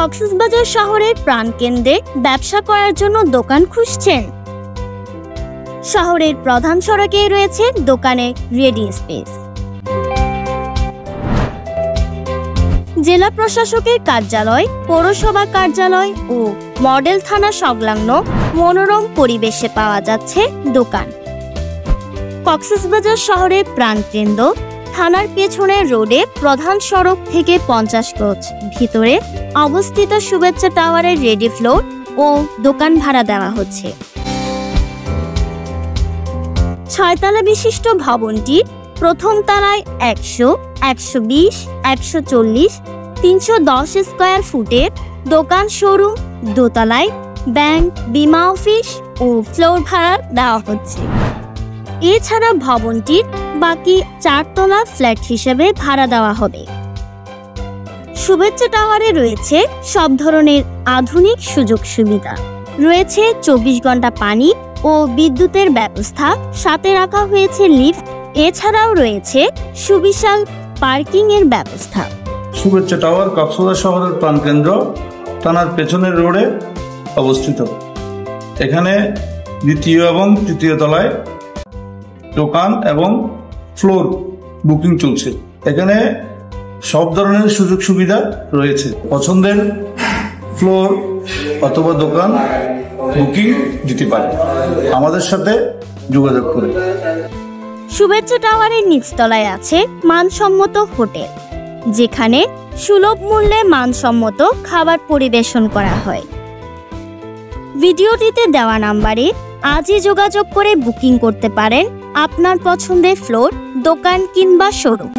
কক্সবাজার শহরের প্রাণকেন্দ্রে ব্যবসা করার জন্য দোকান খুঁজছেন? শহরের প্রধান সড়কে রয়েছে দোকানের রেডি স্পেস। জেলা প্রশাসকের কার্যালয়, পৌরসভা কার্যালয় ও মডেল থানা সংলগ্ন মনোরম পরিবেশে পাওয়া যাচ্ছে দোকান। কক্সবাজার শহরের প্রাণকেন্দ্র থানার পেছনের রোডে প্রধান সড়ক থেকে 50 গজ ভিতরে অবস্থিত শুভেচ্ছা টাওয়ারের রেডি ফ্লোর ও দোকান ভাড়া দেওয়া হচ্ছে। 6 তলা বিশিষ্ট ভবনটি প্রথম তলায় 100, 120, 140, 310 স্কয়ার ফুটের দোকান শোরুম, দোতলায় ব্যাংক, বীমা অফিস ও ফ্লোর ভাড়া দেওয়া হচ্ছে। এছাড়া ভবনটির বাকি 4 তলা ফ্ল্যাট হিসেবে ভাড়া দেওয়া হবে। শুভেচ্ছা টাওয়ারে রয়েছে সব ধরনের আধুনিক সুযোগ সুবিধা, রয়েছে 24 ঘন্টা পানি ও বিদ্যুতের ব্যবস্থা, সাথে রাখা হয়েছে লিফট। এছাড়াও রয়েছে সুবিশাল পার্কিং এর ব্যবস্থা। শুভেচ্ছা টাওয়ার কক্সবাজার শহরের প্রাণকেন্দ্র থানার পেছনের রোডে অবস্থিত। এখানে দ্বিতীয় এবং তৃতীয় তলায় দোকান এবং ফ্লোর বুকিং চলছে। এখানে সব ধরনের সুযোগ সুবিধা রয়েছে। পছন্দের ফ্লোর অথবা দোকান বুকিং দিতে পারে আমাদের সাথে যোগাযোগ করে। শুভেচ্ছা টাওয়ারের নিচতলায় আছে মানসম্মত হোটেল, যেখানে সুলভ মূল্যে মানসম্মত খাবার পরিবেশন করা হয়। ভিডিওটিতে দেওয়া নাম্বারে আজই যোগাযোগ করে বুকিং করতে পারেন আপনার পছন্দের ফ্লোর, দোকান কিংবা শোরুম।